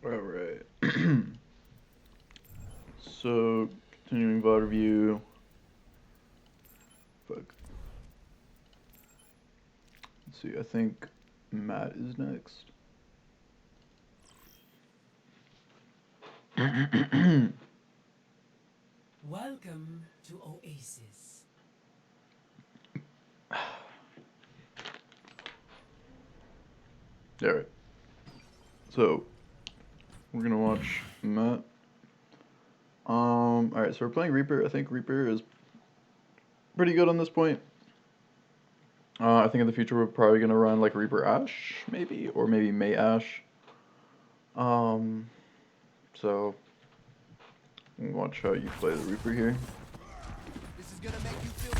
Alright. So, continuing VOD review. Fuck. Let's see, I think Matt is next. Welcome to Oasis. Alright. So, we're gonna watch Matt. Alright, so we're playing Reaper. I think Reaper is pretty good on this point. I think in the future we're probably gonna run like Reaper Ash, maybe, or maybe May Ash. So watch how you play the Reaper here. This is gonna make you feel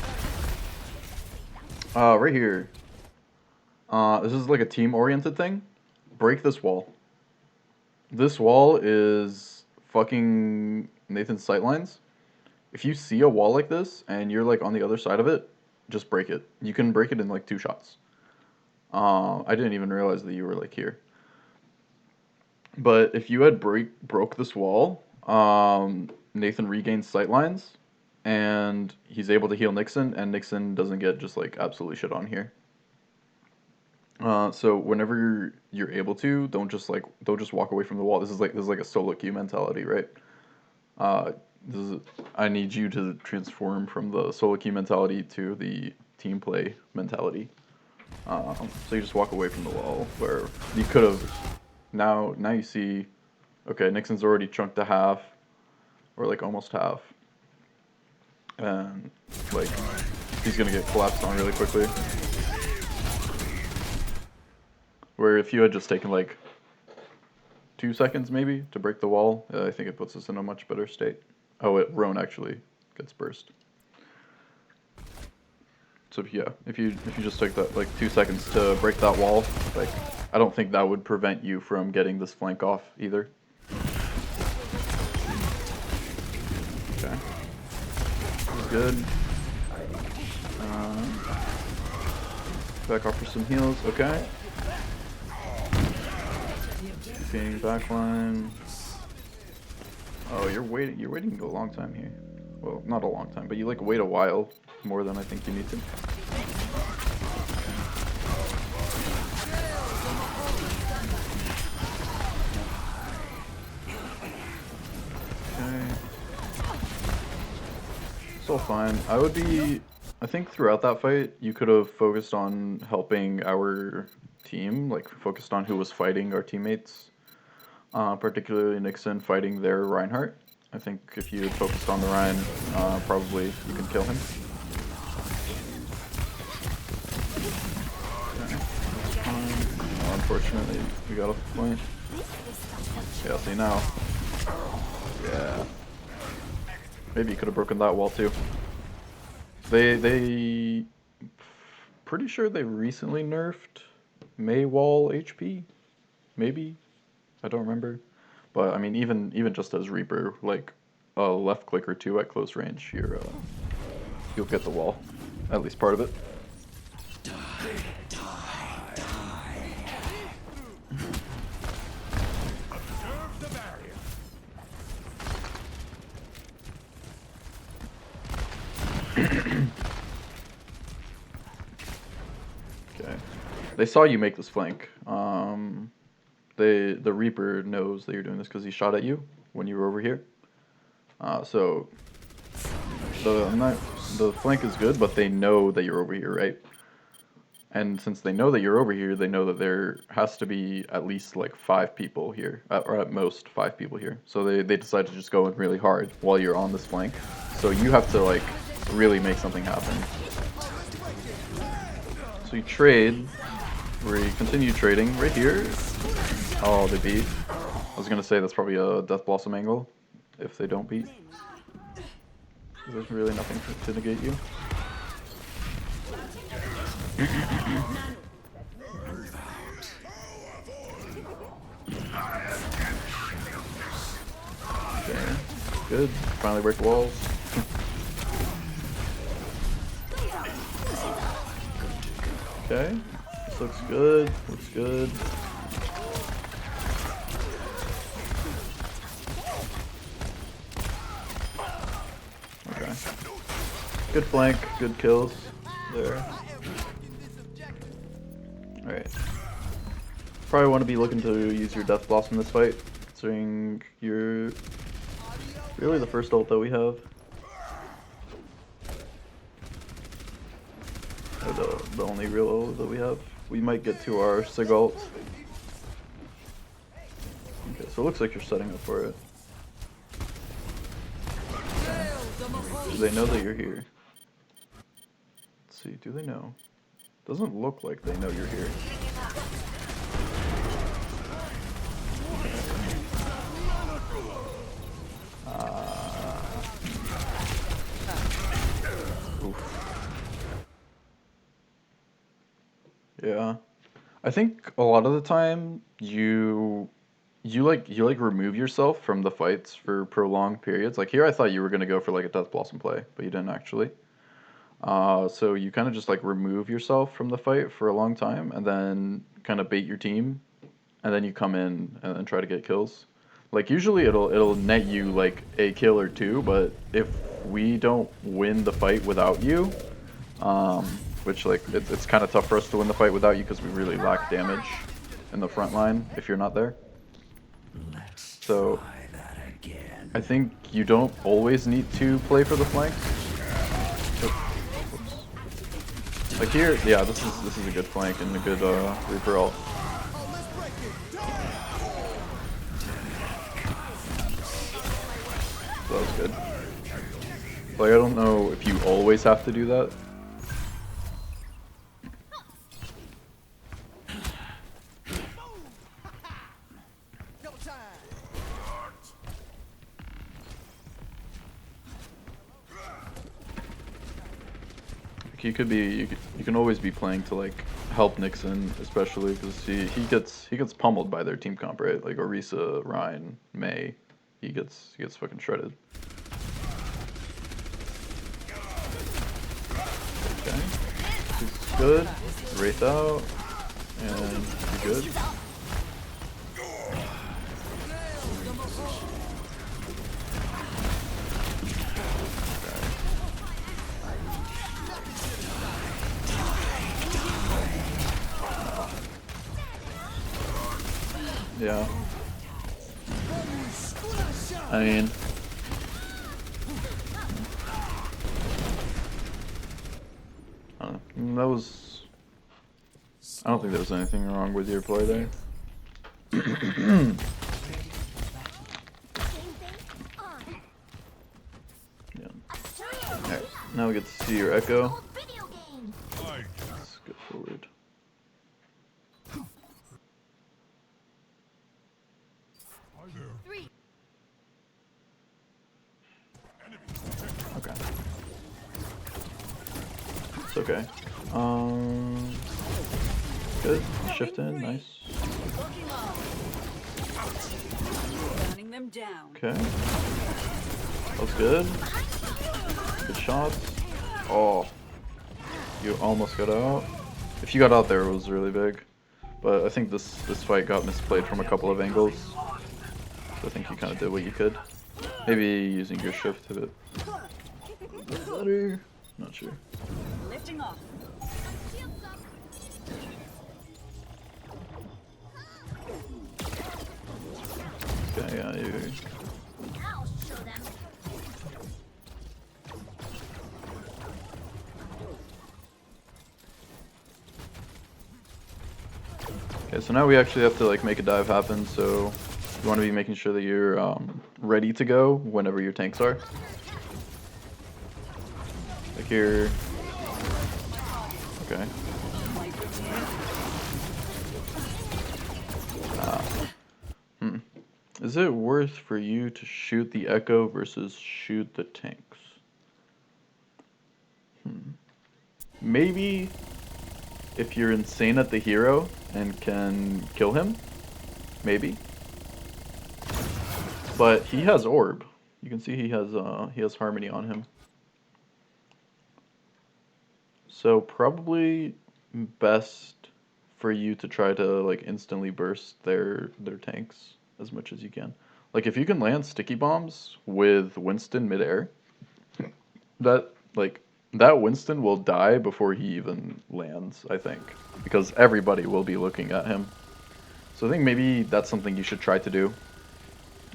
better. Right here. This is like a team-oriented thing. Break this wall. This wall is fucking Nathan's sightlines. If you see a wall like this and you're like on the other side of it, just break it. You can break it in like 2 shots. I didn't even realize that you were like here. But if you had broke this wall, Nathan regains sightlines, and he's able to heal Nixon, and Nixon doesn't get just like absolutely shit on here. So whenever you're able to, don't just walk away from the wall. This is like a solo queue mentality, right? I need you to transform from the solo queue mentality to the team play mentality. So you just walk away from the wall where you could have. Now you see, okay, Nixon's already chunked to half, or like almost half, and like he's gonna get collapsed on really quickly. Where if you had just taken like 2 seconds maybe to break the wall, I think it puts us in a much better state. Oh, Roan actually gets burst. So yeah, if you just took that like 2 seconds to break that wall, like I don't think that would prevent you from getting this flank off either. Okay, good. Back off for some heals. Okay. Gaining backline. Oh, you're waiting a long time here. Well, not a long time, but you like wait a while more than I think you need to. Okay. It's all fine. I think throughout that fight, you could have focused on helping our team, like focused on who was fighting our teammates. Particularly Nixon fighting their Reinhardt. I think if you had focused on the Rhine, probably you can kill him. Okay. Unfortunately, we got off the point. Yeah, see now. Yeah. Maybe you could have broken that wall too. They pretty sure they recently nerfed May wall HP. Maybe. I don't remember. But I mean, even just as Reaper, like a left click or two at close range, you'll get the wall, at least part of it. Okay, they saw you make this flank. The Reaper knows that you're doing this because he shot at you when you were over here. So the flank is good, but they know that you're over here, right? And since they know that you're over here, they know that there has to be at least like 5 people here, or at most 5 people here. So they decide to just go in really hard while you're on this flank. So you have to like really make something happen. So you trade, where you continue trading right here. Oh, they beat. I was gonna say that's probably a Death Blossom angle if they don't beat. There's really nothing to negate you. Okay, good. Finally break the walls. Okay, this looks good. Looks good. Good flank, good kills there. Alright. Probably want to be looking to use your Death Blossom in this fight, considering you're really the first ult that we have. Or the only real ult that we have. We might get to our Sig ult. Okay, so it looks like you're setting up for it. Do they know that you're here? Let's see, do they know? Doesn't look like they know you're here. Oof. Yeah. I think a lot of the time you like remove yourself from the fights for prolonged periods. Like here I thought you were gonna go for like a Death Blossom play, but you didn't actually. So you kind of just like remove yourself from the fight for a long time and then kind of bait your team and then you come in and then try to get kills. Like usually it'll net you like a kill or two, but if we don't win the fight without you, which like it's kind of tough for us to win the fight without you because we really lack damage in the front line if you're not there. So I think you don't always need to play for the flanks. Like here, yeah, this is a good flank and a good Reaper ult. So that was good. Like I don't know if you always have to do that. You could be, you can always be playing to like help Nixon, especially because he gets pummeled by their team comp, right? Like Orisa, Ryan, May, he gets fucking shredded. Okay, he's good. Wraith out, and you're good. Yeah. I mean, I don't know. That was. I don't think there was anything wrong with your play there. Yeah. Alright, now we get to see your Echo. Let's go forward. Okay. It's okay. Good. Shift in, nice. Okay. That was good. Good shots. Oh. You almost got out. If you got out there, it was really big. But I think this fight got misplayed from a couple of angles. So I think you kind of did what you could. Maybe using your shift a bit better. Not sure. Lifting off. Okay, yeah, you. Okay, so now we actually have to like make a dive happen. So you want to be making sure that you're ready to go whenever your tanks are. Like here. Okay. Is it worth for you to shoot the Echo versus shoot the tanks? Maybe if you're insane at the hero and can kill him, maybe. But he has orb. You can see he has harmony on him. So probably best for you to try to like instantly burst their tanks as much as you can. Like if you can land sticky bombs with Winston midair, that like That Winston will die before he even lands, I think, because everybody will be looking at him. So I think maybe that's something you should try to do.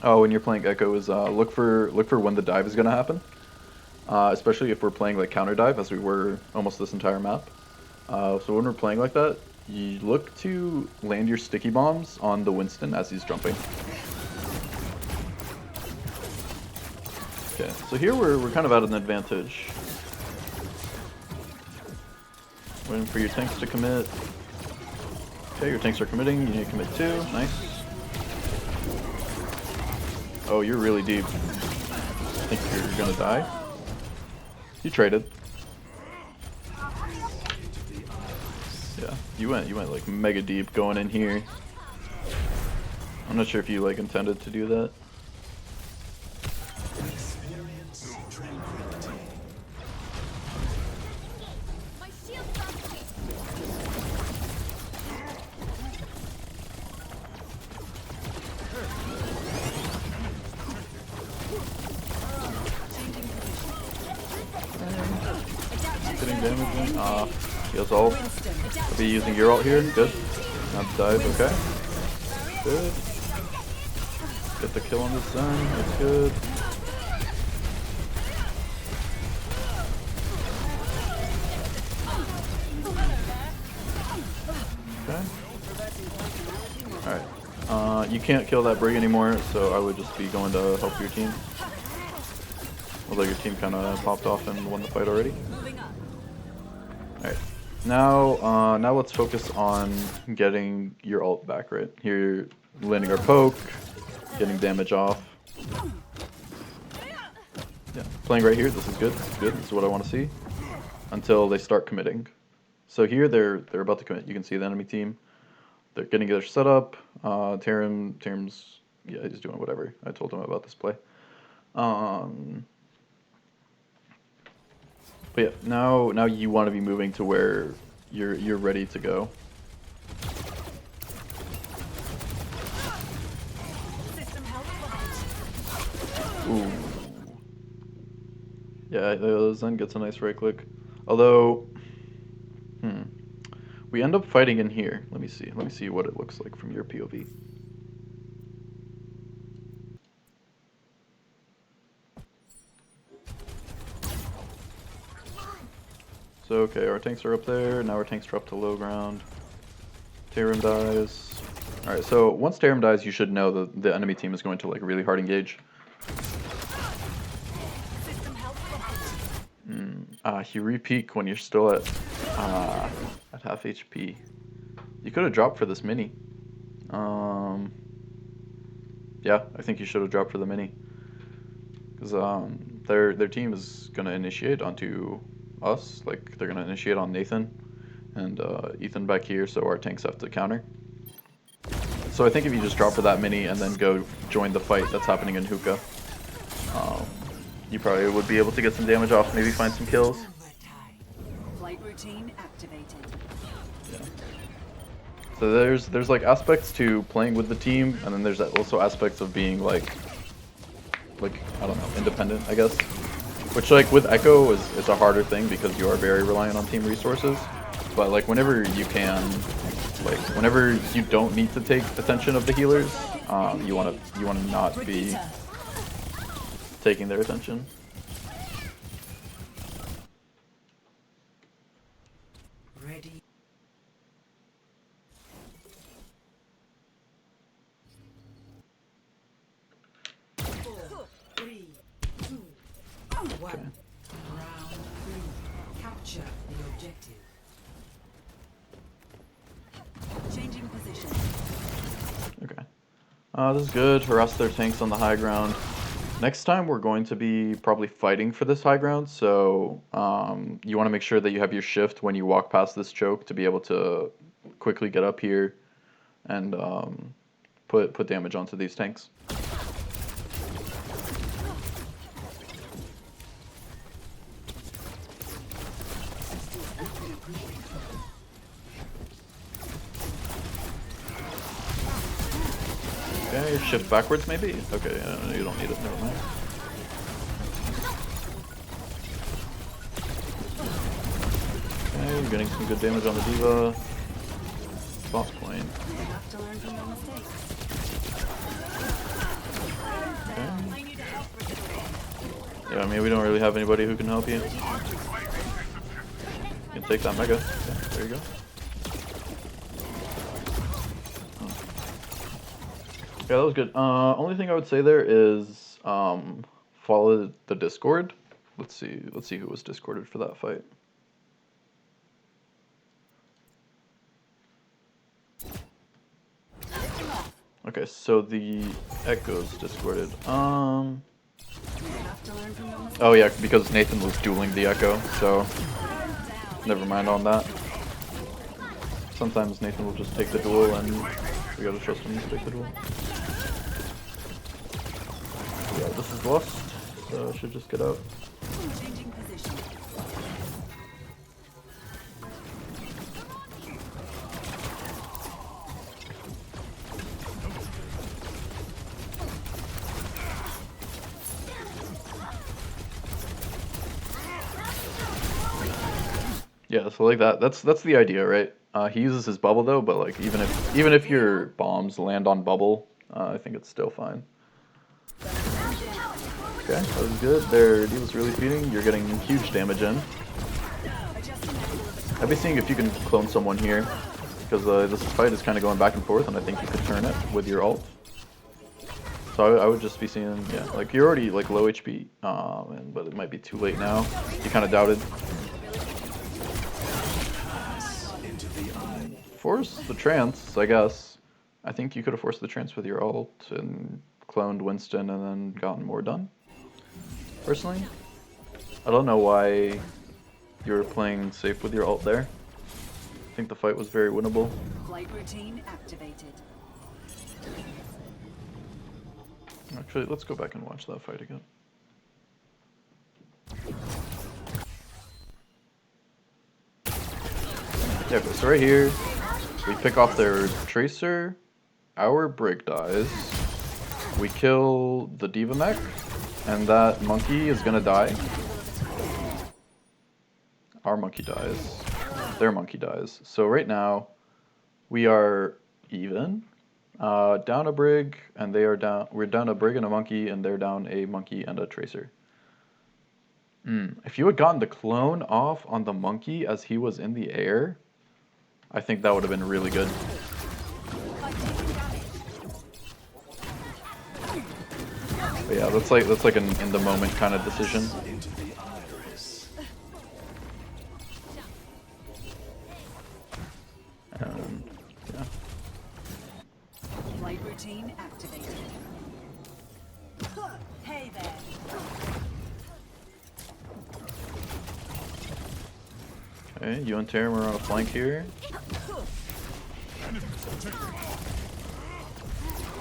Oh, when you're playing Echo, is look for when the dive is gonna happen. Especially if we're playing like counter dive, as we were almost this entire map. So when we're playing like that, you look to land your sticky bombs on the Winston as he's jumping. Okay, so here we're kind of at an advantage. Waiting for your tanks to commit. Okay, your tanks are committing. You need to commit too. Nice. Oh, you're really deep. I think you're gonna die. You traded. Yeah, you went like mega deep going in here. I'm not sure if you like intended to do that. Getting damage in. He has ult. I'll be using your ult here. Good. Not dive. Okay. Good. Get the kill on this Zen. That's good. Okay. Alright. You can't kill that Brig anymore, so I would just be going to help your team. Although your team kind of popped off and won the fight already. Alright. Now let's focus on getting your ult back, right? Here, landing our poke, getting damage off. Yeah, playing right here, this is good, this is good, this is what I want to see. Until they start committing. So here, they're about to commit. You can see the enemy team. They're getting their setup. Tarim's, yeah, he's doing whatever. I told him about this play. But yeah, now you want to be moving to where you're ready to go. Ooh. Yeah, Zen gets a nice right click. Although, we end up fighting in here. Let me see what it looks like from your POV. So, okay, our tanks are up there. Now our tanks drop to low ground. Tarim dies. Alright, so once Tarim dies, you should know that the enemy team is going to like really hard engage. You re-peak when you're still at half HP. You could have dropped for this mini. Yeah, I think you should have dropped for the mini. Because their team is going to initiate onto us. Like, they're going to initiate on Nathan and Ethan back here, so our tanks have to counter. So I think if you just drop for that mini and then go join the fight that's happening in Hookah, you probably would be able to get some damage off, maybe find some kills. Flight routine activated. Yeah. So there's like aspects to playing with the team, and then there's also aspects of being like I don't know, independent, I guess. Which like with Echo is a harder thing because you are very reliant on team resources. But like whenever you can, like whenever you don't need to take attention of the healers, you wanna not be taking their attention. Ready. Three, two, one. Okay. Round three. Capture the objective. Changing position. Okay. This is good. Harass their tanks on the high ground. Next time we're going to be probably fighting for this high ground, so you want to make sure that you have your shift when you walk past this choke to be able to quickly get up here and put damage onto these tanks. Okay, shift backwards maybe? Okay, you don't need it, never mind. getting some good damage on the diva. Bot lane. Have to learn from their mistakes. Okay. Yeah, I mean, we don't really have anybody who can help you. You can take that mega. Yeah, there you go. Yeah, that was good. Only thing I would say there is follow the Discord. Let's see who was discorded for that fight. Okay, so the Echo's discorded. Have to learn from their mistakes. Oh yeah, because Nathan was dueling the Echo, so never mind on that. Sometimes Nathan will just take the duel, and we gotta trust him to take the duel. Yeah, this is lost, so I should just get out. Changing position. Yeah, so like that's the idea, right? He uses his bubble though, but like even if your bombs land on bubble, I think it's still fine. Okay, that was good. Their D was really feeding. You're getting huge damage in. I'd be seeing if you can clone someone here, because this fight is kind of going back and forth, and I think you could turn it with your ult. So I would just be seeing, yeah, like you're already like low HP, but it might be too late now. You kind of doubted. Force the trance, I guess. I think you could have forced the trance with your ult and cloned Winston and then gotten more done. Personally, I don't know why you were playing safe with your ult there. I think the fight was very winnable. Flight routine activated. Actually, let's go back and watch that fight again. Yeah, so right here, we pick off their Tracer, our Brig dies, we kill the Diva mech, and that monkey is gonna die. Our monkey dies, their monkey dies. So right now, we are even. Down a Brig, and they are down. We're down a Brig and a monkey, and they're down a monkey and a Tracer. If you had gotten the clone off on the monkey as he was in the air, I think that would have been really good. But yeah, that's like an in the moment kind of decision. Yeah. Flight routine activated. Hey there. Okay, you and Tarim are on a flank here.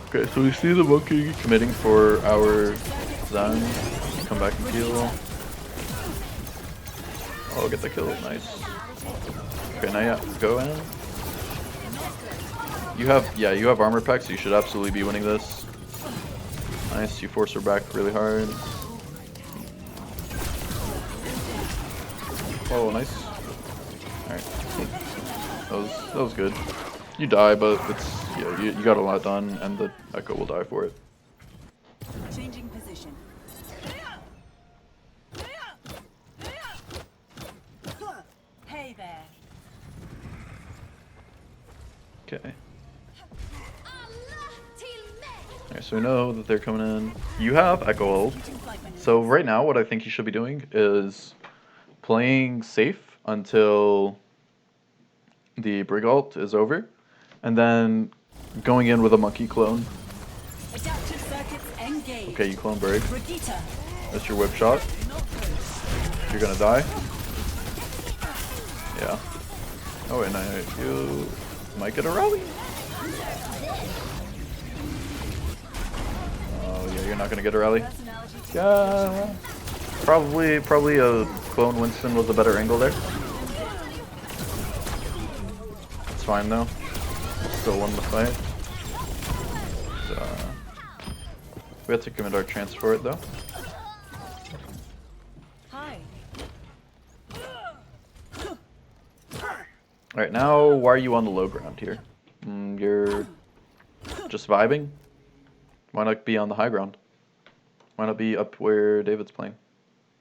Okay, so we see the monkey committing for our Zen. Come back and heal. Oh, get the kill. Nice. Okay, now yeah, go in. You have armor pack, so you should absolutely be winning this. Nice, you force her back really hard. Oh, nice. Alright. That was good. You die, but it's you got a lot done, and the Echo will die for it. Changing position. Hey there. Okay. Alright, so we know that they're coming in. You have Echo ult. So right now what I think you should be doing is playing safe until the Brig ult is over, and then going in with a monkey clone. Adaptive circuits engaged. Okay, you clone Brig. Brigitte. That's your whip shot. You're gonna die. Yeah. Oh wait, no, you might get a rally. Oh yeah, you're not gonna get a rally. Yeah. Probably a clone Winston was a better angle there. It's fine though. Still won the fight. We have to commit our chance for it though. Hi. Alright, now why are you on the low ground here? You're just vibing? Why not be on the high ground? Why not be up where David's playing?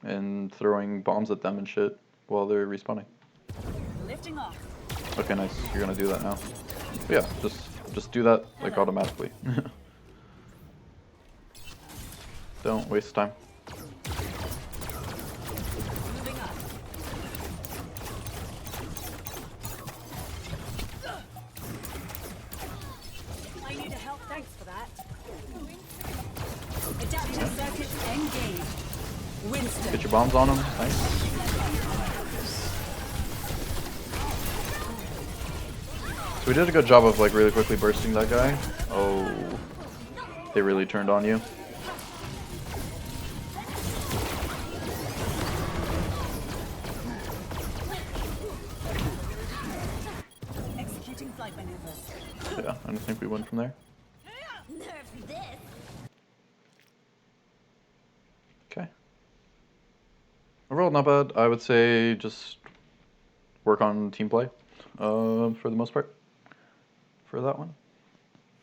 And throwing bombs at them and shit while they're respawning. Lifting off. Okay, nice. You're gonna do that now. But yeah, just do that like automatically. Don't waste time. Moving up. I need a help. Thanks for that. Adaptive circuits engaged. Winston. Get your bombs on them. Nice. So we did a good job of like really quickly bursting that guy. Oh, they really turned on you. Executing flight maneuvers. Yeah, I don't think we win from there. Nerf this. Okay. Overall, not bad. I would say just work on team play for the most part for that one.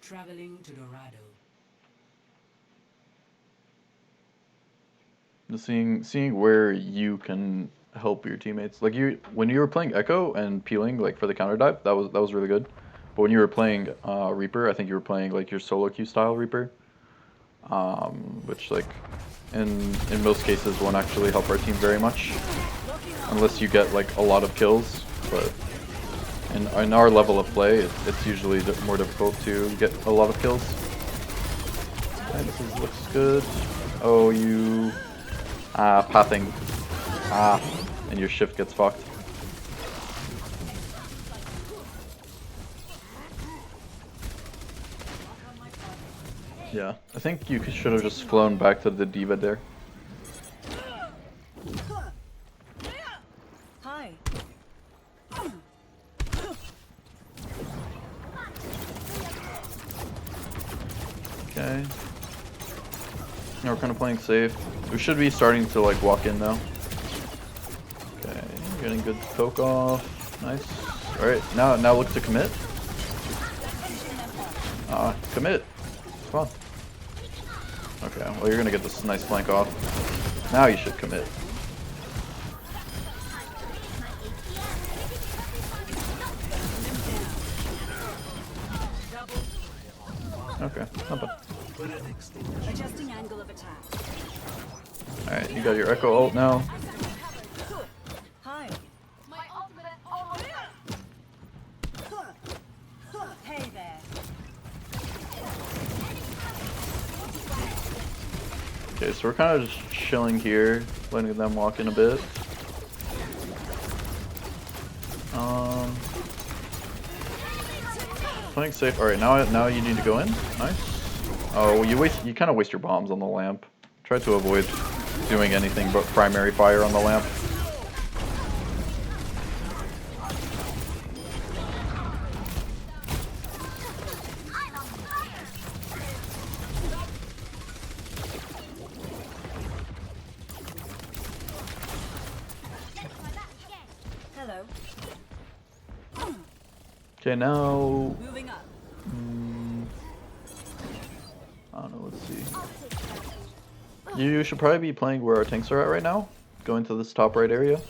Traveling to Dorado. Just seeing where you can help your teammates. Like when you were playing Echo and peeling like for the counter dive, that was really good. But when you were playing Reaper, I think you were playing like your solo queue style Reaper, which like in most cases won't actually help our team very much unless you get like a lot of kills. But in our level of play, it's usually more difficult to get a lot of kills. Okay, this looks good. Oh, you pathing. And your shift gets fucked. Yeah, I think you should have just flown back to the diva there. Hi. Okay. Now we're kind of playing safe. We should be starting to like walk in now. Okay, getting good poke off. Nice. All right, now look to commit. Commit. Come on. Okay, well you're gonna get this nice flank off. Now you should commit. Okay, not bad. Adjusting angle of attack. Alright, you got your Echo ult now. Hi. Hey there. Okay, so we're kind of just chilling here, letting them walk in a bit. Playing safe. All right, now you need to go in. Nice. Oh, you kind of waste your bombs on the lamp. Try to avoid doing anything but primary fire on the lamp. Hello. Okay, now Moving up. I don't know. Let's see. You should probably be playing where our tanks are at right now. Going to this top right area.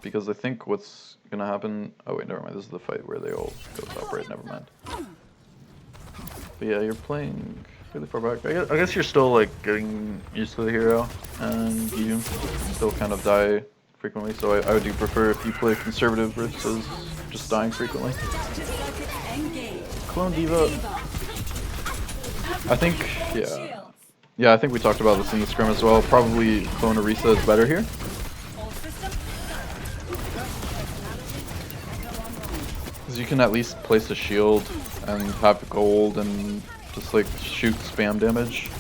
Because I think what's gonna happen. Oh wait, never mind. This is the fight where they all go top right. Never mind. But yeah, you're playing really far back. I guess you're still like getting used to the hero, and you still kind of die frequently. So I would do prefer if you play conservative versus just dying frequently. Clone Diva. I think, yeah, I think we talked about this in the scrim as well. Probably Clone Orisa is better here. Because you can at least place a shield and have gold and just like shoot spam damage.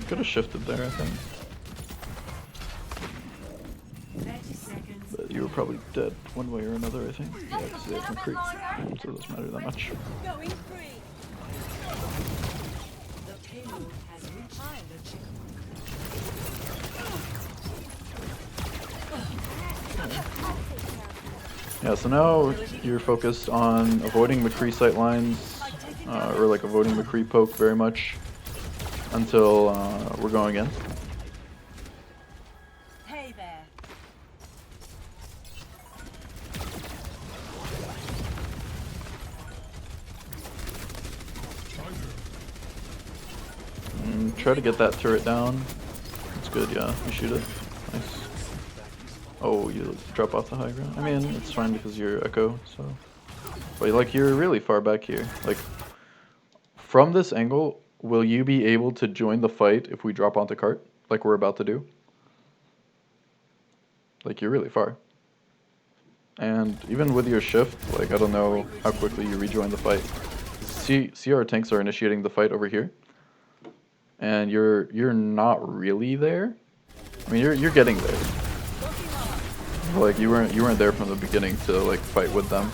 Could have shifted there, I think. But you were probably dead one way or another, I think. Yeah, because they have McCree, so it doesn't matter that much. Going free. The payload has reached the chip. Yeah, so now you're focused on avoiding McCree sightlines, or like avoiding McCree poke very much until we're going in. Hey there. And try to get that turret down. That's good, yeah. You shoot it. Nice. Oh, you drop off the high ground. I mean, it's fine because you're Echo, so. But like, you're really far back here. Like, from this angle, will you be able to join the fight if we drop onto cart, like we're about to do? Like, you're really far. And even with your shift, like, I don't know how quickly you rejoin the fight. See our tanks are initiating the fight over here. And you're not really there. I mean, you're getting there. Like, you weren't there from the beginning to like fight with them.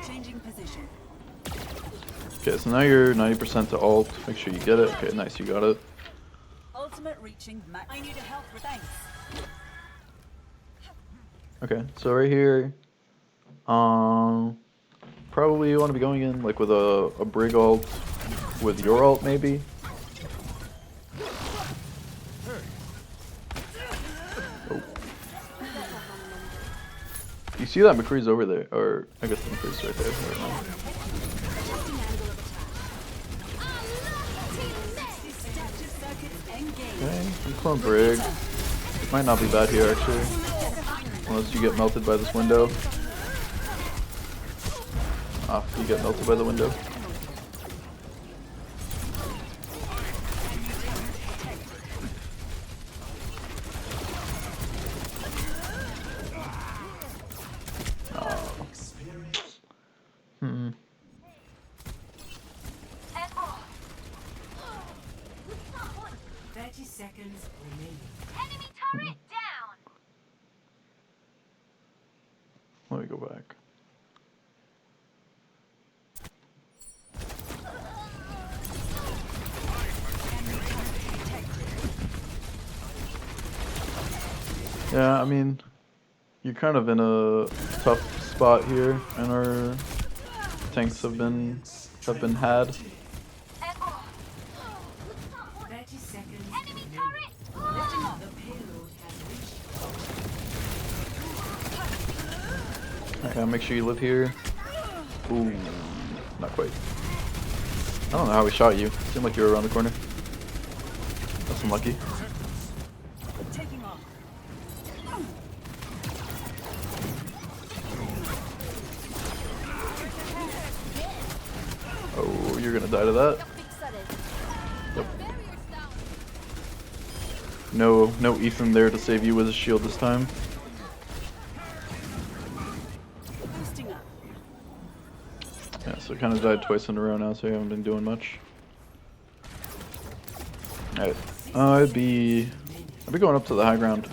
Changing position. Okay, so now you're 90% to ult. Make sure you get it. Okay, nice, you got it. Ultimate reaching max. I need a help with thanks. Okay, so right here, probably you want to be going in like with a brig ult, with your ult maybe. Oh. You see that McCree's over there, or I guess the McCree's right there. Never mind. Okay, you clone brig. Might not be bad here actually, unless you get melted by this window. Ah, you get melted by the window. Oh. 30 seconds remaining. Enemy turret down. Let me go back. Yeah, I mean, you're kind of in a tough spot here, and our tanks have been had. 30 seconds Enemy remaining. turret. The payload has reached. Okay, make sure you live here. Ooh, not quite. I don't know how we shot you. Seemed like you were around the corner. That's unlucky. Taking off. Oh, you're gonna die to that. Yep. No Ethan there to save you with his shield this time. Boosting up. Yeah, so kind of died twice in a row now, so you haven't been doing much. Alright, I'd be going up to the high ground.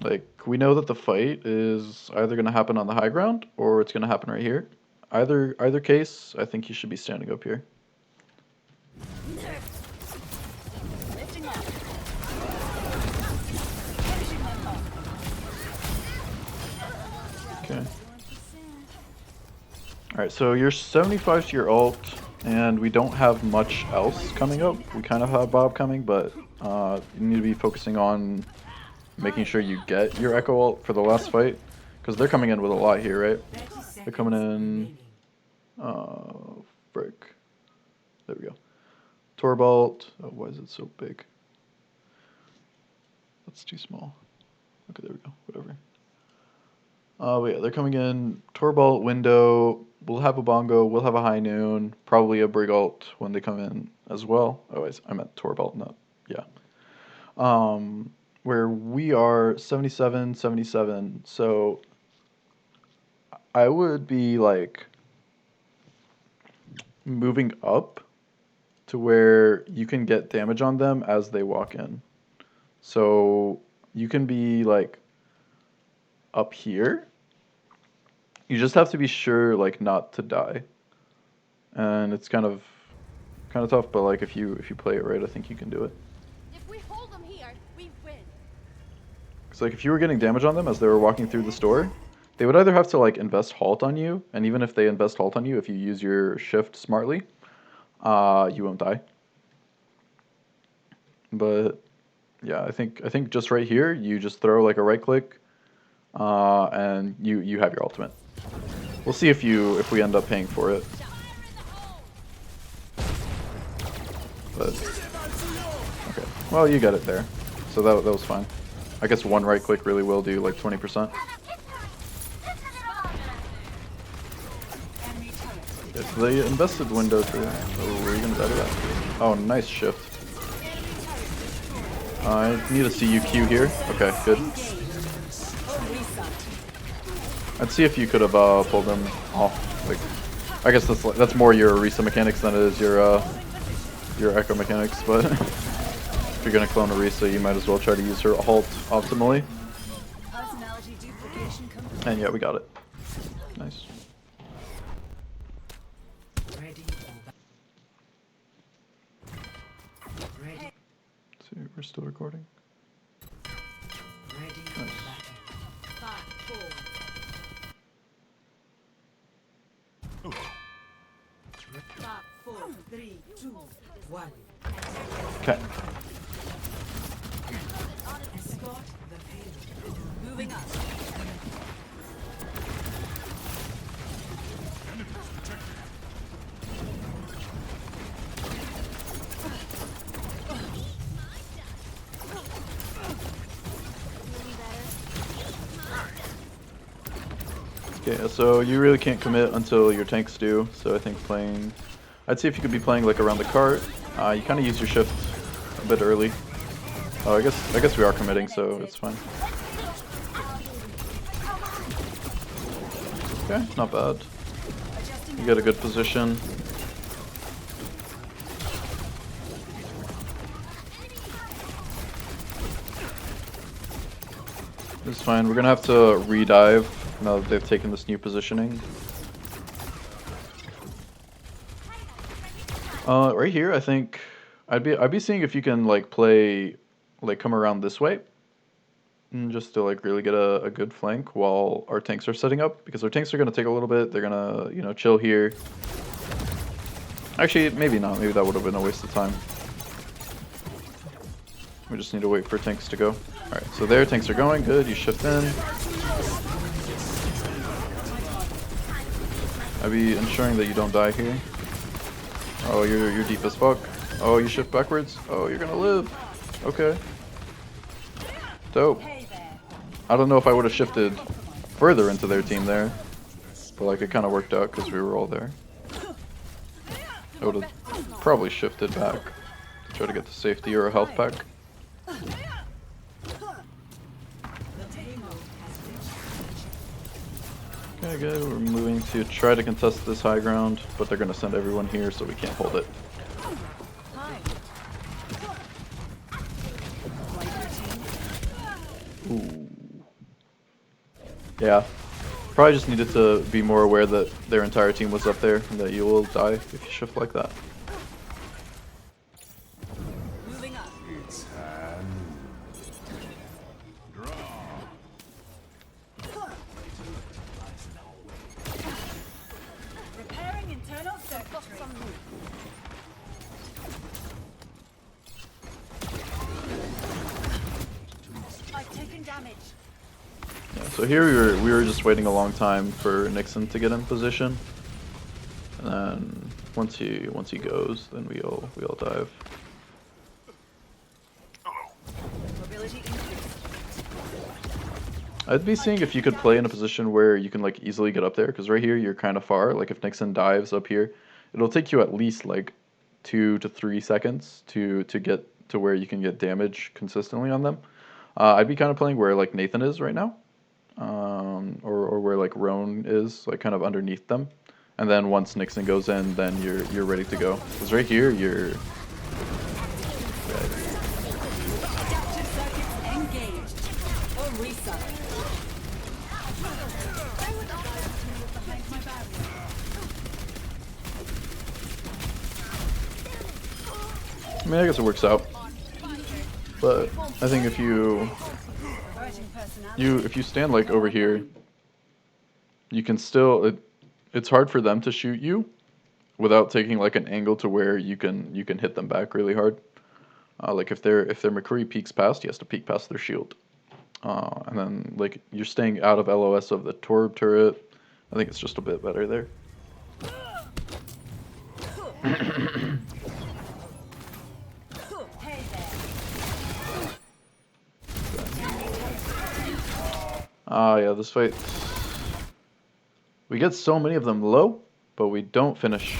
Like, we know that the fight is either gonna happen on the high ground or it's gonna happen right here. Either case, I think you should be standing up here. Lifting up. Finishing my mark. Okay. Alright, so you're 75 to your ult, and we don't have much else coming up. We kind of have Bob coming, but you need to be focusing on making sure you get your Echo ult for the last fight, because they're coming in with a lot here, right? 30 They're seconds coming in, remaining. frick. There we go. Torbolt. Oh, why is it so big? That's too small. Okay, there we go. Whatever. But yeah, they're coming in. Torbolt, window. We'll have a bongo. We'll have a high noon. Probably a brig ult when they come in as well. Oh, I meant Torbolt, not yeah. Where we are 77, 77. So I would be like moving up to where you can get damage on them as they walk in. So you can be like up here. You just have to be sure like not to die. And it's kind of tough, but like if you play it right, I think you can do it. If we hold them here, we win. Cuz like if you were getting damage on them as they were walking through the store, they would either have to like invest halt on you, and even if they invest halt on you, if you use your shift smartly, you won't die. But yeah, I think just right here, you just throw like a right click, and you have your ultimate. We'll see if we end up paying for it. But okay, well you got it there, so that was fine. I guess one right click really will do like 20%. Yeah, so they invested window for. Oh, were you gonna die to that? Oh, nice shift. I need a CUQ here. Okay, good. I'd see if you could have pulled them off. Like, I guess that's more your Orisa mechanics than it is your Echo mechanics. But if you're gonna clone Orisa, you might as well try to use her halt optimally. And yeah, we got it. Nice. Ready. Ready. See, we're still recording. Ready. Nice. 5, 4. 5, 4. 3, 2, 1. Okay. Escort the payload. Moving up. Okay, so you really can't commit until your tanks do. So I think playing, I'd see if you could be playing like around the cart. You kind of use your shift a bit early. Oh, I guess we are committing, so it's fine. Okay, not bad. You get a good position. It's fine. We're gonna have to re-dive now that they've taken this new positioning. Right here, I think I'd be seeing if you can like play, like come around this way, and just to like really get a good flank while our tanks are setting up, because our tanks are gonna take a little bit. They're gonna chill here. Actually, maybe not. Maybe that would have been a waste of time. We just need to wait for tanks to go. Alright, so their tanks are going. Good, you shift in. I'd be ensuring that you don't die here. Oh, you're deep as fuck. Oh, you shift backwards. Oh, you're gonna live. Okay. Dope. I don't know if I would have shifted further into their team there, but like it kind of worked out because we were all there. I would have probably shifted back to try to get to safety or a health pack. Okay, good. We're moving to try to contest this high ground, but they're going to send everyone here, so we can't hold it. Ooh. Yeah. Probably just needed to be more aware that their entire team was up there, and that you will die if you shift like that. Repairing internal circuitry. I've taken damage. Yeah, so here we were just waiting a long time for Nixon to get in position, and then once he goes, then we all dive. Mobility increased. I'd be seeing if you could play in a position where you can like easily get up there, because right here you're kind of far. Like if Nixon dives up here, it'll take you at least like 2 to 3 seconds to get to where you can get damage consistently on them. I'd be kind of playing where like Nathan is right now, or where like Roan is, like kind of underneath them, And then once Nixon goes in, then you're ready to go. Because right here, you're... Adaptive circuits engaged. Orisa. Behind my barrier. I mean, I guess it works out. But I think if you stand like over here, you can still it's hard for them to shoot you without taking like an angle to where you can hit them back really hard. Like if their McCree peeks past, he has to peek past their shield. And then like you're staying out of LOS of the Torb turret. I think it's just a bit better there. Yeah, this fight. We get so many of them low, but we don't finish.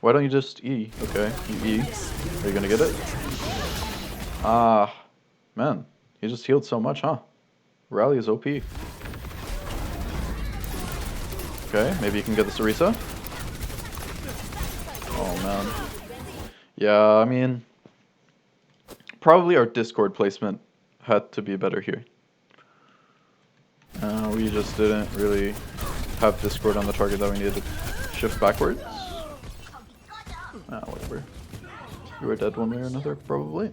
Why don't you just E? Okay, you E. Are you gonna get it? Man, he just healed so much, huh? Rally is OP. Okay, maybe you can get this Orisa. Oh man. Yeah, I mean, probably our Discord placement had to be better here. We just didn't really have Discord on the target that we needed to shift backwards. Whatever. You were dead one way or another, probably.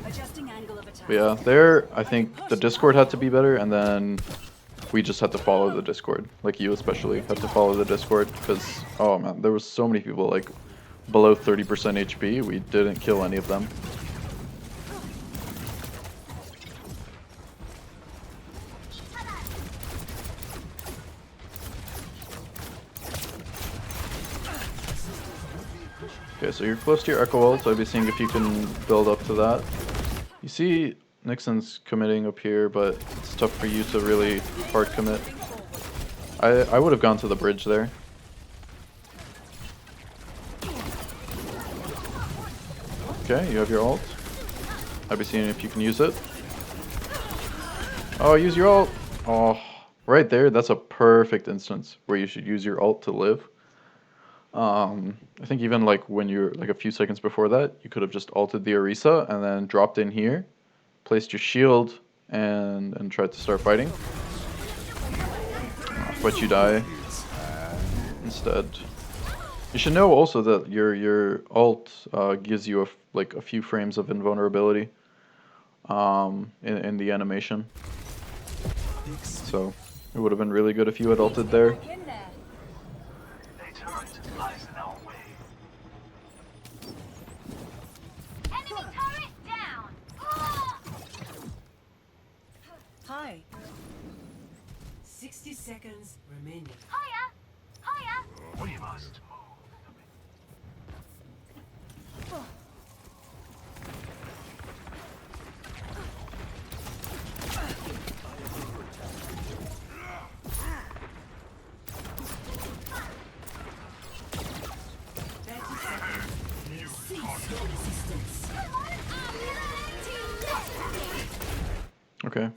Adjusting angle of attack. But yeah, there, I think the Discord had to be better, and then we just had to follow the Discord. Like you especially had to follow the Discord, because, oh man, there was so many people, like, below 30% HP, we didn't kill any of them. Okay, so you're close to your Echo ult, so I'd be seeing if you can build up to that. You see Nixon's committing up here, but it's tough for you to really hard commit. I would have gone to the bridge there. Okay, you have your ult. I'd be seeing if you can use it. Oh, use your ult! Oh, right there, that's a perfect instance where you should use your ult to live. I think even like when you're like a few seconds before that, you could have just ulted the Orisa and then dropped in here, placed your shield, and tried to start fighting. But you die instead. You should know also that your ult gives you like a few frames of invulnerability in the animation. So it would have been really good if you had ulted there. Hi. 60 seconds remaining. Higher! Higher! We must Okay.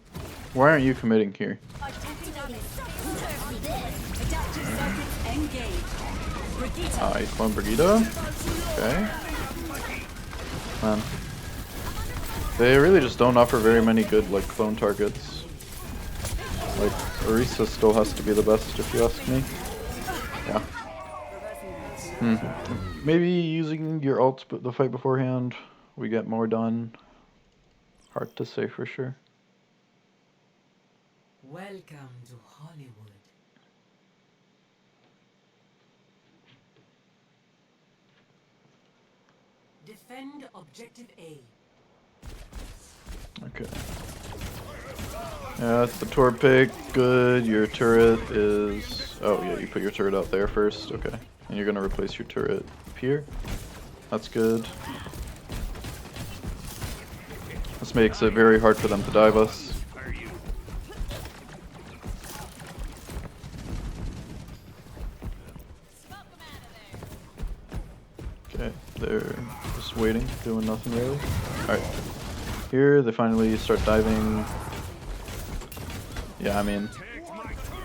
Why aren't you committing here? Adaptive circuits engaged. Brigitte. You clone Brigida? Okay. Man. They really just don't offer very many good like clone targets. Like Orisa still has to be the best if you ask me. Yeah. Maybe using your ult the fight beforehand, we get more done. Hard to say for sure. Welcome to Hollywood. Defend objective A. Okay. Yeah, that's the Torb pick. Good. Your turret is... Oh, yeah, you put your turret out there first. Okay. And you're going to replace your turret up here. That's good. This makes it very hard for them to dive us. Okay, they're just waiting, doing nothing really. Alright. Here, they finally start diving. Yeah, I mean,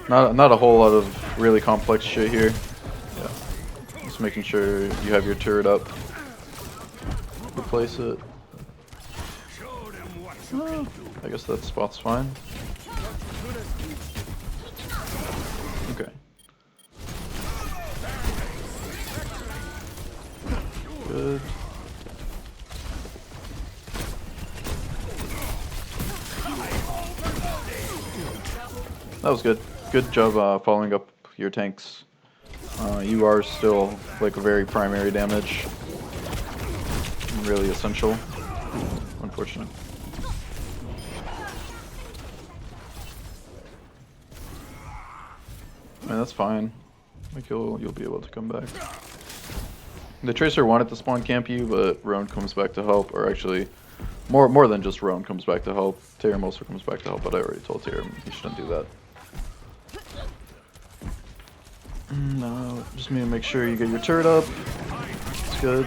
Not a whole lot of really complex shit here. Yeah. Just making sure you have your turret up. Replace it. I guess that spot's fine. Okay. Good. That was good. Good job following up your tanks. You are still like very primary damage. Really essential. Unfortunate. I mean, that's fine. Like you'll be able to come back. The Tracer wanted to spawn camp you, but Roan comes back to help, or actually more than just Roan comes back to help. Tyrion also comes back to help, but I already told Tyrion he shouldn't do that. No, just need to make sure you get your turret up. It's good.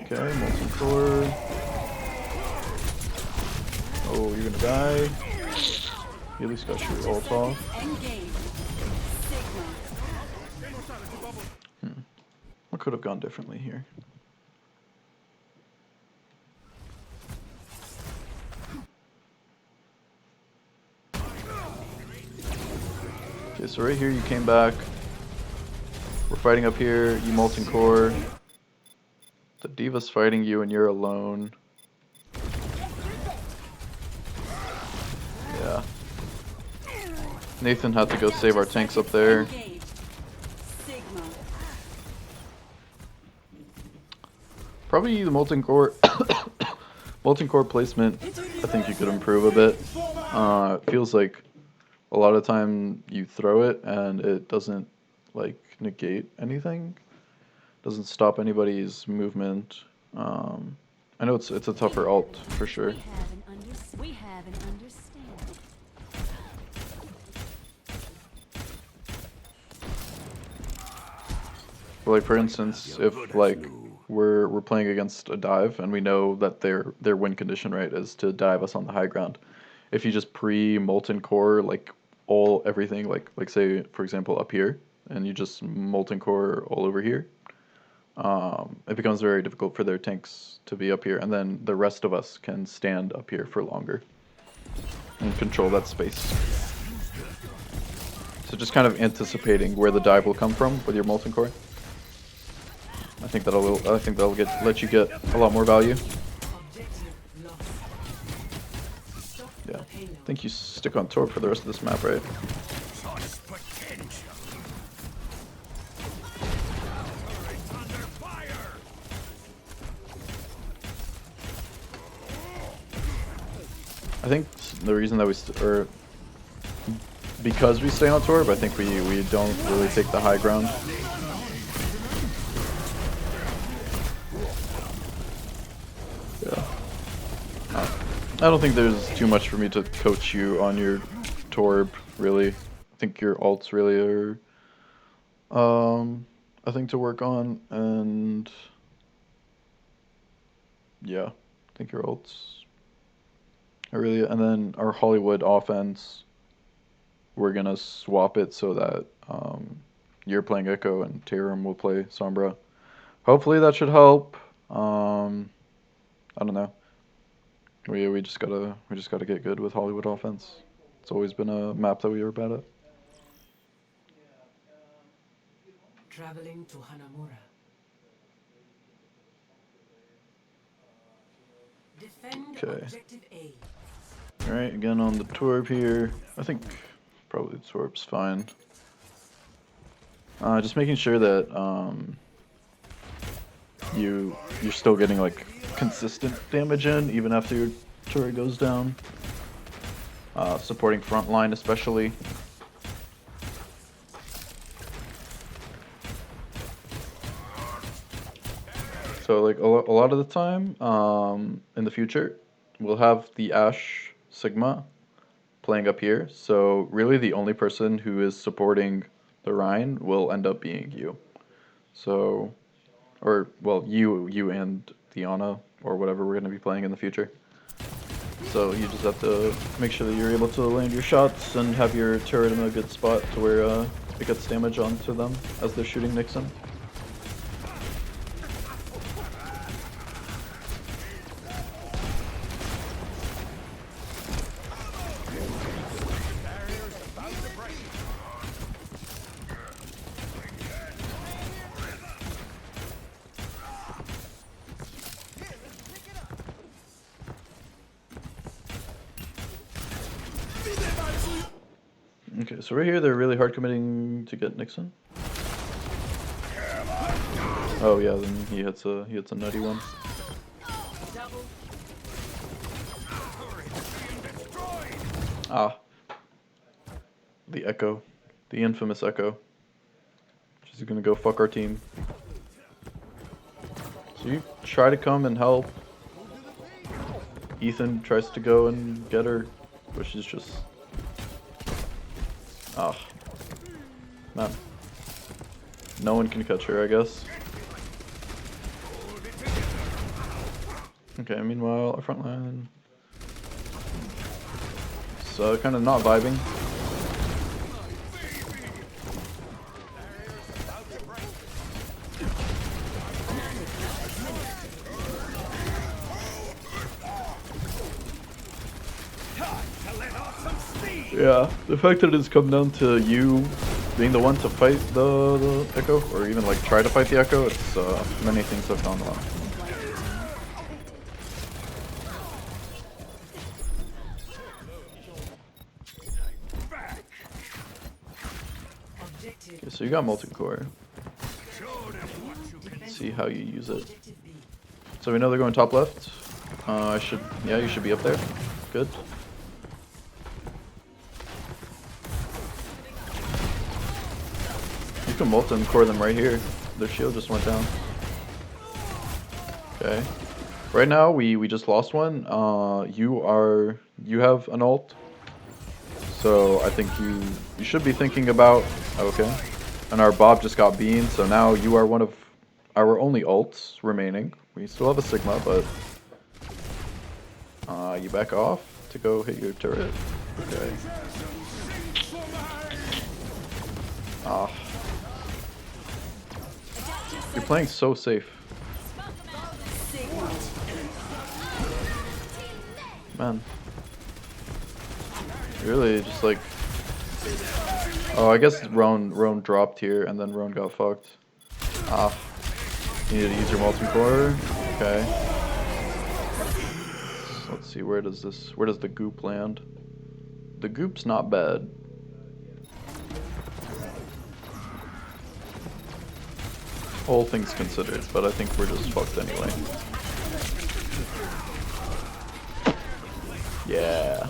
Okay, molten core. Oh, you're gonna die. You at least got your ult off. What could have gone differently here? Okay, so right here you came back. We're fighting up here, you molten core. The D.Va's fighting you and you're alone. Yeah. Nathan had to go save our tanks up there. Probably the molten core molten core placement I think you could improve a bit. It feels like a lot of time you throw it and it doesn't like negate anything. Doesn't stop anybody's movement. I know it's a tougher ult for sure. We have an understanding. But like for instance, if like we're playing against a dive and we know that their win condition, right, is to dive us on the high ground. If you just pre molten core like everything like say for example up here and you just molten core all over here, it becomes very difficult for their tanks to be up here, and then the rest of us can stand up here for longer and control that space. So just kind of anticipating where the dive will come from with your molten core. I think that'll let you get a lot more value. Yeah, I think you stick on Torp for the rest of this map, right? I think the reason that because we stay on Torb, I think we don't really take the high ground. Yeah. I don't think there's too much for me to coach you on your Torb, really. I think your ults really are a thing to work on, and yeah, I think your ults are really, and then our Hollywood offense, we're gonna swap it so that you're playing Echo and Tyrion will play Sombra. Hopefully that should help. I don't know. We just gotta get good with Hollywood offense. It's always been a map that we were bad at. Traveling to Hanamura. Defend Okay. objective A. Alright, again on the Torb here. I think probably the Torb's fine. Just making sure that you're still getting like consistent damage in even after your turret goes down. Supporting front line especially. So like a lot of the time in the future, we'll have the Ashe Sigma playing up here. So really the only person who is supporting the Rhine will end up being you. So, or well, you and Diana or whatever we're going to be playing in the future. So you just have to make sure that you're able to land your shots and have your turret in a good spot to where it gets damage onto them as they're shooting Nixon. Okay, so right here they're really hard committing to get Nixon. Oh yeah, then he hits a nutty one. Ah, the Echo, the infamous Echo. She's gonna go fuck our team. So you try to come and help. Ethan tries to go and get her, but she's just... Ah. Man. No one can catch her, I guess. Okay, meanwhile, our front line... So, kind of not vibing. Yeah, the fact that it's come down to you being the one to fight the Echo, or even like try to fight the Echo, it's many things have gone wrong. Okay, so you got multi-core. Let's see how you use it. So we know they're going top left. Yeah, you should be up there. Good. You can molten core them right here. Their shield just went down. Okay. Right now we just lost one. You have an ult. So I think you should be thinking about okay. And our Bob just got beamed, so now you are one of our only ults remaining. We still have a Sigma, but you back off to go hit your turret. Okay. Ah. You're playing so safe. Man. Really just like... Oh, I guess Roan dropped here and then Roan got fucked. Ah. You need to use your molten core. Okay. So let's see, where does the goop land? The goop's not bad. All things considered, but I think we're just fucked anyway. Yeah.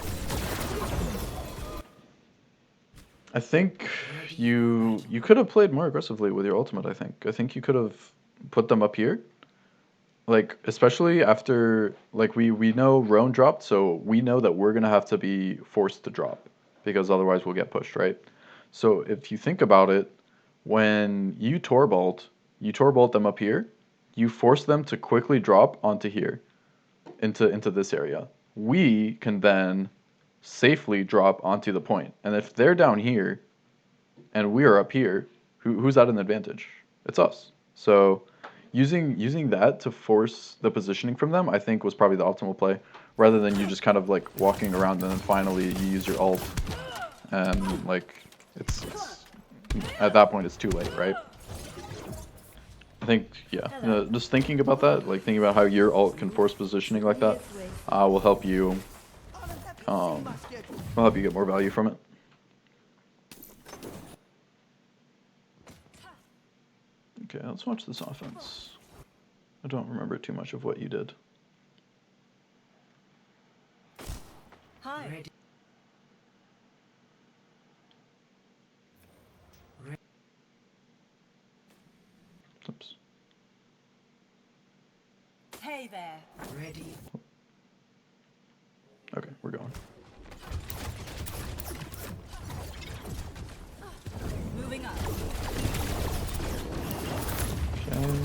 I think you could have played more aggressively with your ultimate, I think you could have put them up here. Like, especially after, like, we know Roan dropped, so we know that we're gonna have to be forced to drop, because otherwise we'll get pushed, right? So if you think about it, when you torbolt them up here, you force them to quickly drop onto here, into this area. We can then safely drop onto the point. And if they're down here, and we are up here, who's at an advantage? It's us. So using that to force the positioning from them, I think was probably the optimal play, rather than you just kind of like walking around and then finally you use your ult, and like it's at that point it's too late, right? I think, yeah, just thinking about that, like thinking about how your ult can force positioning like that, will help you get more value from it. Okay, let's watch this offense. I don't remember too much of what you did. Hi. Ready. Oops. Hey there. Ready. Okay, we're going. Moving up. Okay.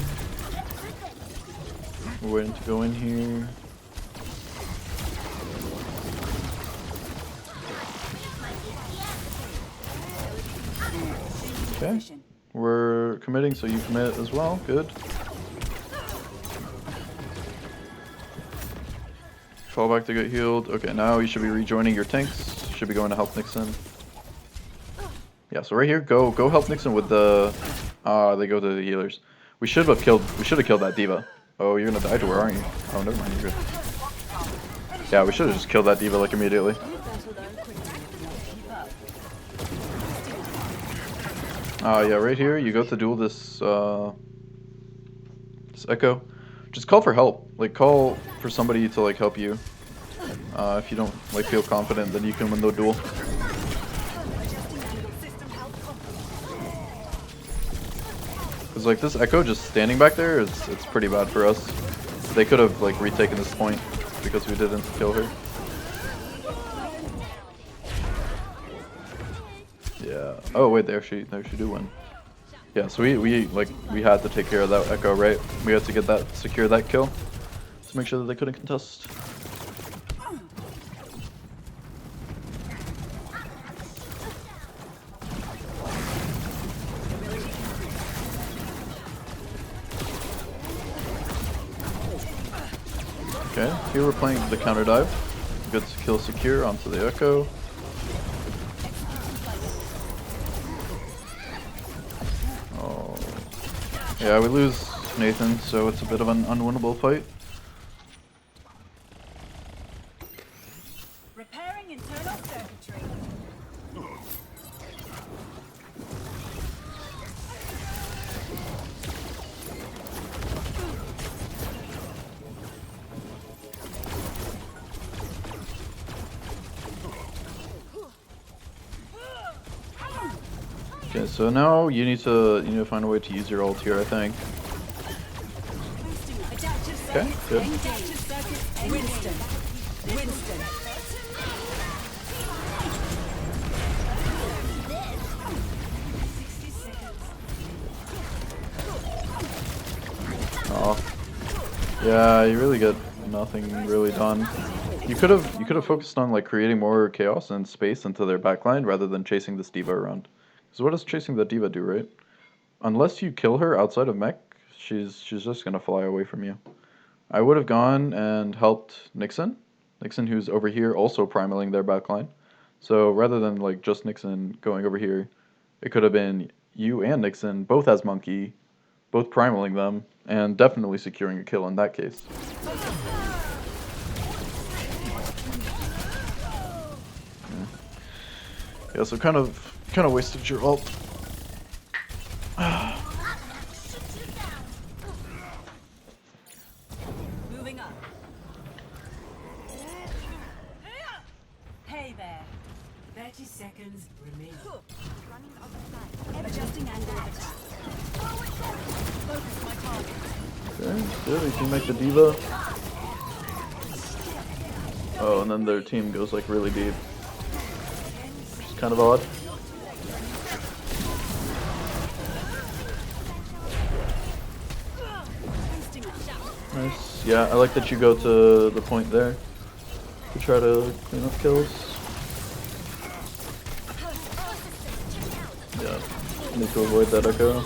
We're waiting to go in here. We're committing, so you commit as well. Good. Fall back to get healed. Okay, now you should be rejoining your tanks. Should be going to help Nixon. Yeah, so right here, go help Nixon with the. They go to the healers. We should have killed that D.Va. Oh, you're gonna die to her, aren't you? Oh, never mind, you're good. Yeah, we should have just killed that D.Va like immediately. Yeah, right here, you go to duel this this Echo. Just call for help. Like, call for somebody to like help you. If you don't like feel confident, then you can win the duel. Cause like this Echo just standing back there it's pretty bad for us. They could have like retaken this point because we didn't kill her. Yeah. Oh wait, there she do win. Yeah. So we had to take care of that Echo, right? We had to get that secure that kill to make sure that they couldn't contest. Okay, here we're playing the counter dive. Good kill secure onto the Echo. Oh, yeah, we lose Nathan, so it's a bit of an unwinnable fight. Repairing internal circuitry. Okay, so now you need to find a way to use your ult here, I think. Okay, good. Winston. Winston. Oh, yeah, you really get nothing really done. You could have focused on like creating more chaos and space into their backline rather than chasing this D.Va around. Because what does chasing the D.Va do, right? Unless you kill her outside of mech, she's just gonna fly away from you. I would have gone and helped Nixon, who's over here also primaling their backline. So rather than like just Nixon going over here, it could have been you and Nixon both as monkey, both primaling them, and definitely securing a kill in that case. Yeah, so kind of wasted your ult. Moving up. Hey there. 30 seconds remain. Adjusting angle of attack. Focus my target. Okay, good. We can make the D.Va. Oh, and then their team goes like really deep. Which is kind of odd. Nice. Yeah, I like that you go to the point there to try to clean up kills. Yeah, need to avoid that Echo.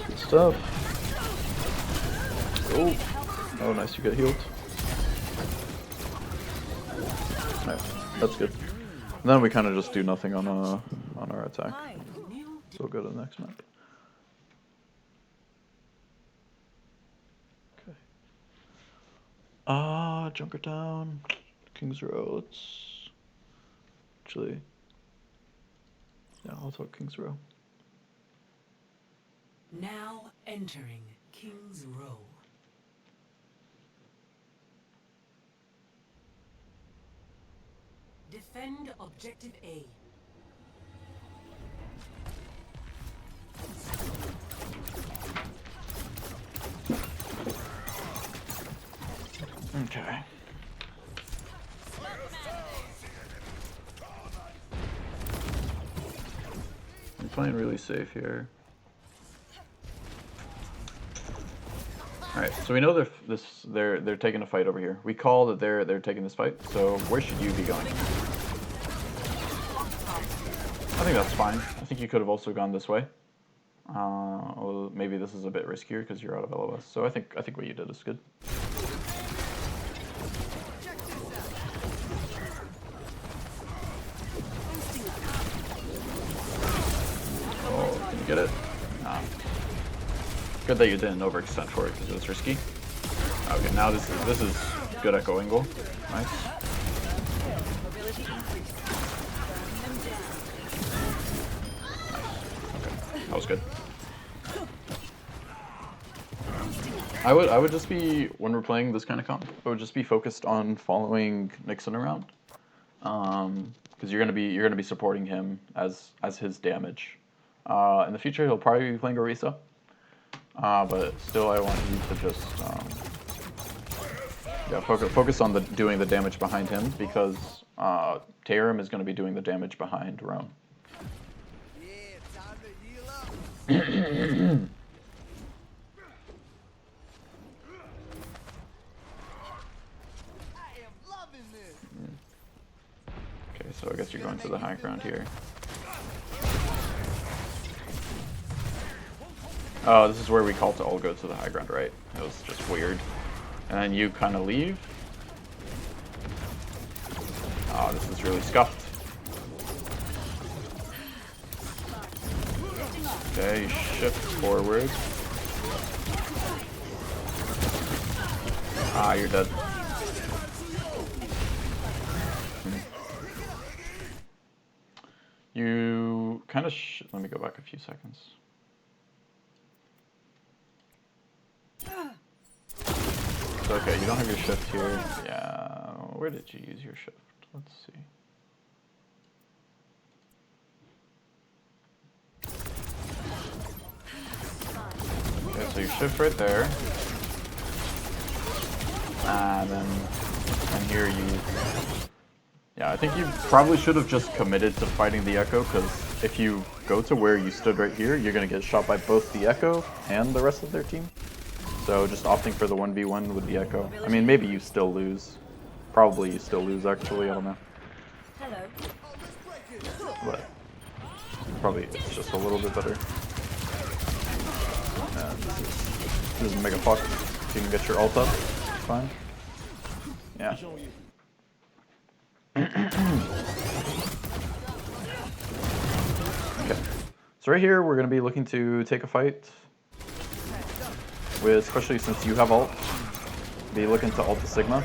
Good stuff. Oh, nice, you get healed. Alright, that's good. And then we kind of just do nothing on our attack. So we'll go to the next map. Okay. Junkertown, Kings Row. Let's actually, yeah, I'll talk Kings Row. Now entering King's Row. Defend objective A. Okay. I'm playing really safe here. Alright, so we know they're taking a fight over here. We call that they're taking this fight, so where should you be going? I think that's fine. I think you could have also gone this way. Well, maybe this is a bit riskier because you're out of LOS. So I think what you did is good. Oh, can you get it? Nah. Good that you didn't overextend for it because it was risky. Okay, now this is good echo angle. Nice. That was good. I would just be, when we're playing this kind of comp, I would just be focused on following Nixon around, because you're gonna be supporting him as his damage. In the future, he'll probably be playing Orisa, but still, I want you to just yeah, focus on doing the damage behind him, because Tarim is gonna be doing the damage behind Roam. I am loving this. Okay, so I guess you're going to the high ground here. Oh, this is where we call to all go to the high ground, right? It was just weird. And then you kind of leave. Oh, this is really scuffed. Okay, shift forward. Ah, you're dead. You kind of let me go back a few seconds. So, okay, you don't have your shift here. Yeah, where did you use your shift? Let's see. Okay, so you shift right there. And then here you... Yeah, I think you probably should have just committed to fighting the Echo, because if you go to where you stood right here, you're going to get shot by both the Echo and the rest of their team. So just opting for the 1v1 with the Echo. I mean, maybe you still lose. Probably you still lose, actually, I don't know. Hello. But probably it's just a little bit better. This is Mega Fuck. You can get your ult up. It's fine. Yeah. Okay. So right here, we're going to be looking to take a fight. With, especially since you have ult. Be looking to ult the Sigma.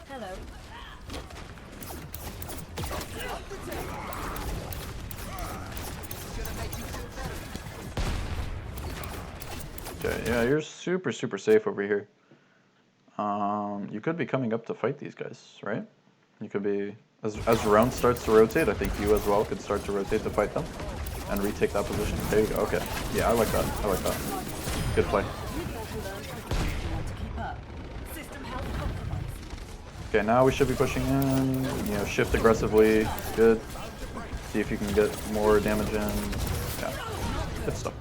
Hello. Okay, yeah, you're super safe over here. You could be coming up to fight these guys, right? You could be, as round starts to rotate, I think you as well could start to rotate to fight them and retake that position. There you go. Okay, yeah, I like that. I like that. Good play. Okay, now we should be pushing in. You know, shift aggressively. Good. See if you can get more damage in. Yeah, good stuff.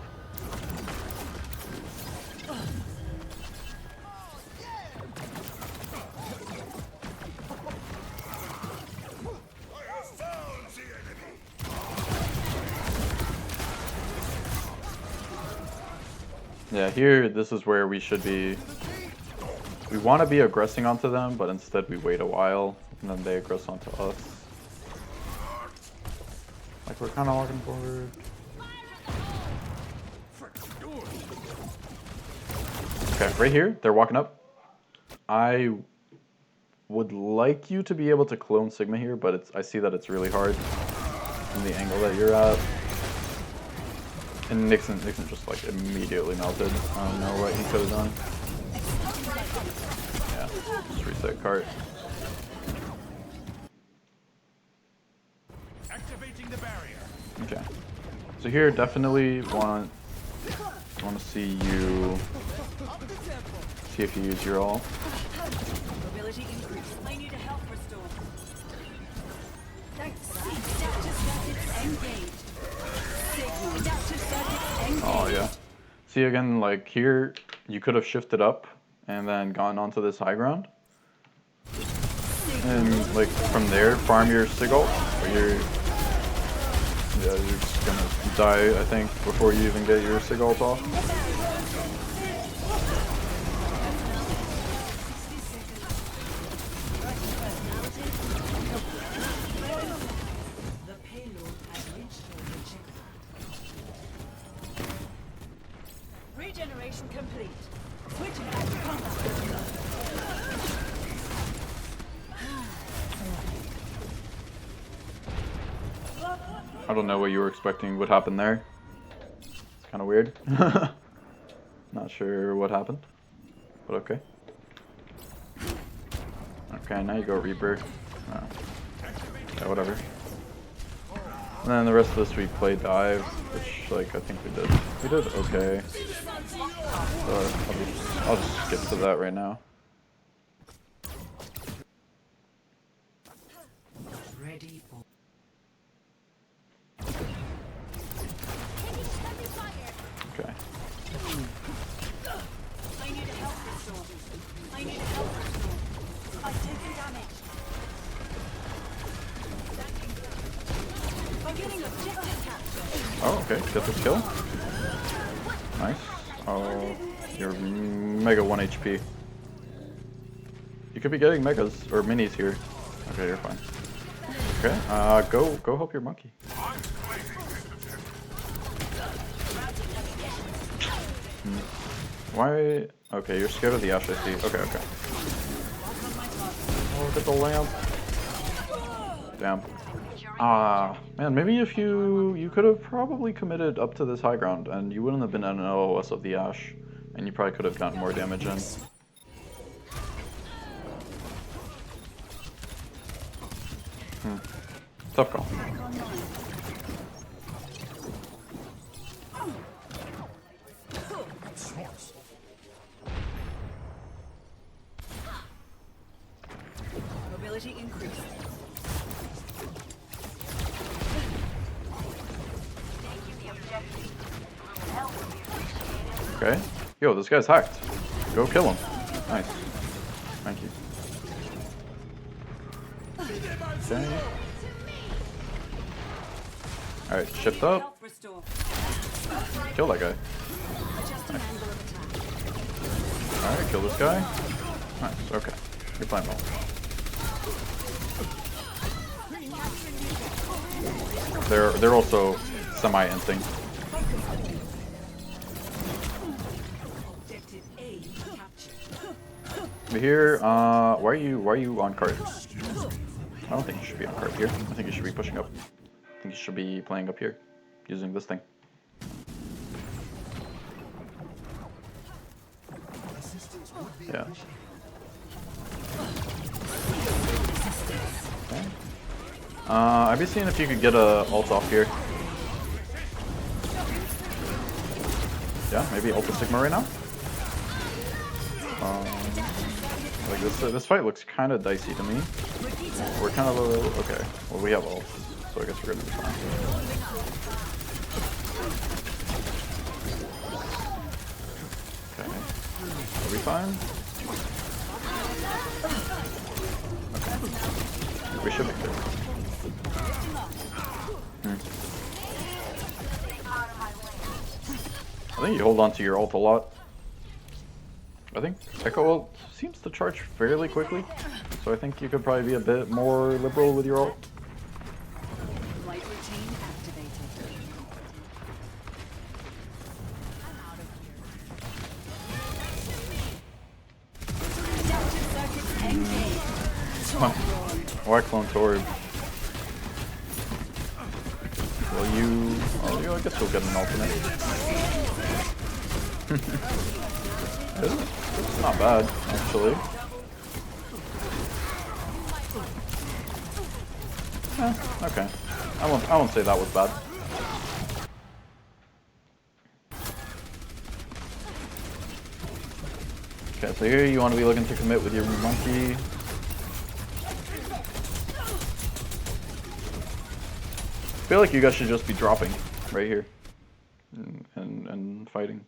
Yeah, here, this is where we should be. We want to be aggressing onto them, but instead we wait a while, and then they aggress onto us. Like, we're kind of walking forward. Okay, right here, they're walking up. I would like you to be able to clone Sigma here, but I see that it's really hard from the angle that you're at. And Nixon just like immediately melted. I don't know what he could have done. Yeah, just reset cart. Activating the barrier. Okay. So here, definitely want to see you see if you use your ult. Mobility increase. I need a health restore. Thanks. Adaptive circuits engaged. Signal. Adaptive circuits engaged. Oh yeah. See again, like here, you could have shifted up and then gone onto this high ground. And like from there, farm your Sigil, or you're just gonna die, I think, before you even get your Sigil off. The payload has reached your objective. Regeneration complete. Switching back to combat. I don't know what you were expecting would happen there. It's kind of weird. Not sure what happened, but okay. Okay, now you go Reaper. Yeah, whatever. And then the rest of this we played Dive, which like I think we did okay. So I'll just skip to that right now. Ready for Okay. I need a health restore. I need a health restore. I've taken damage. I'm getting objective capture. Oh, okay. Get this kill. Nice. Oh, you're mega 1 HP. You could be getting megas or minis here. Okay, you're fine. Okay, go help your monkey. Why? Okay, you're scared of the Ash, I see. Okay. Oh, look at the lamp. Damn. Man, maybe if you could have probably committed up to this high ground, and you wouldn't have been at an OOS of the Ash, and you probably could have gotten more damage in. Tough call. Mobility increased. Okay. Yo, this guy's hacked. Go kill him. Nice. Thank you. Okay. Alright, shift up. Health restore. Kill that guy. Adjusting angle of attack. Alright, kill this guy. Nice, okay. You're playing well. They're also semi-inting. objective A captured. But here, why are you on card? I don't think you should be on card here. I think you should be pushing up. I think you should be playing up here, using this thing. Yeah. Okay. I'd be seeing if you could get a ult off here. Yeah, maybe Ultra Sigma right now. Like this fight looks kind of dicey to me. We're kind of a little okay. Well, we have ult, so I guess we're gonna be fine. Okay, are we fine? Okay, we should be good. I think you hold on to your ult a lot. I think Echo ult seems to charge fairly quickly, so I think you could probably be a bit more liberal with your ult. Light routine activated. Adaptive circuits engaged. Why clone Torb? Will you? Oh, I guess you'll get an alternate. It's not bad, actually. Okay. I won't say that was bad. Okay, so here you want to be looking to commit with your monkey. I feel like you guys should just be dropping right here and fighting.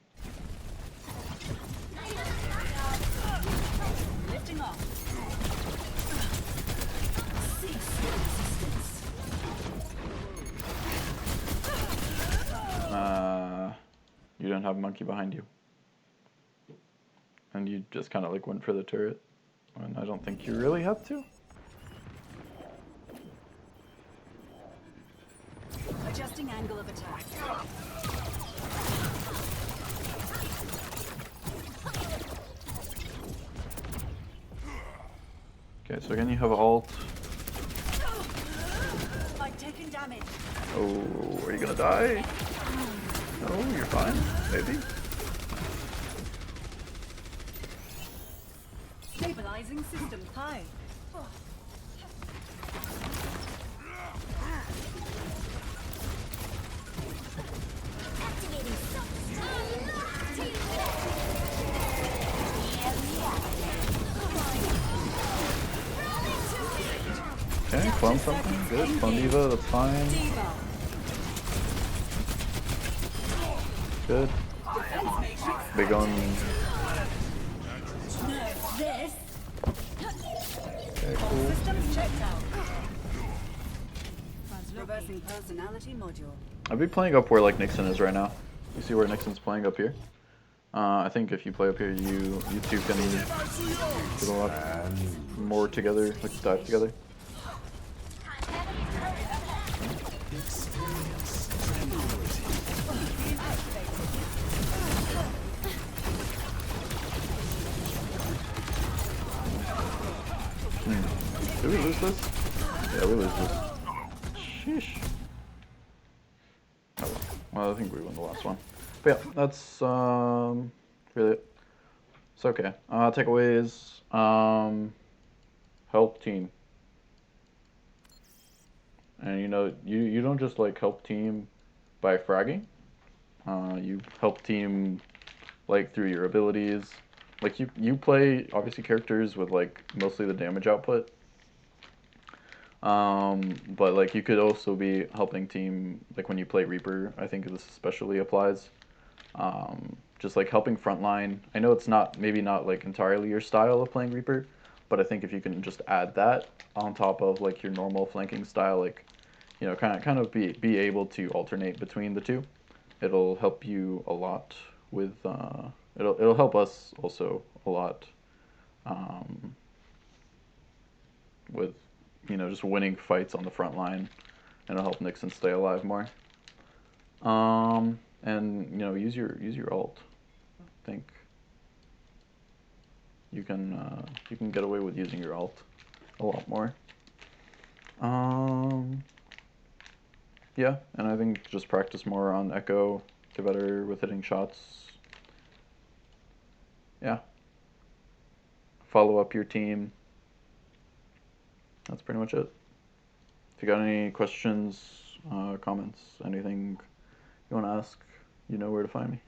You didn't have monkey behind you. And you just kind of like went for the turret. And I don't think you really had to. Adjusting angle of attack. Okay, so again you have ult. I'm taking damage. Oh, are you gonna die? No, you're fine. Maybe. Stabilizing system high. Okay, clone something. Good. Clone Diva, that's fine. Diva. Good. Big on. This. Okay, cool. Systems checked out. Reversing personality module. I'd be playing up where like Nixon is right now. You see where Nixon's playing up here? I think if you play up here, you two can get a lot more together, like dive together. Did we lose this? Yeah, we lose this. Sheesh. Oh, well, I think we won the last one. But yeah, that's really it. It's okay. Takeaways. Help team. And you know, you don't just like help team by fragging. You help team like through your abilities. Like you play obviously characters with like mostly the damage output. But like you could also be helping team like when you play Reaper. I think this especially applies. Just like helping frontline. I know it's not maybe not like entirely your style of playing Reaper, but I think if you can just add that on top of like your normal flanking style, like you know, kind of be able to alternate between the two, it'll help you a lot with. It'll help us also a lot. With you know just winning fights on the front line, and it'll help Nixon stay alive more. And you know use your ult. I think you can get away with using your ult a lot more. Yeah, and I think just practice more on Echo, get better with hitting shots. Yeah. Follow up your team. That's pretty much it. If you got any questions, comments, anything you want to ask, you know where to find me.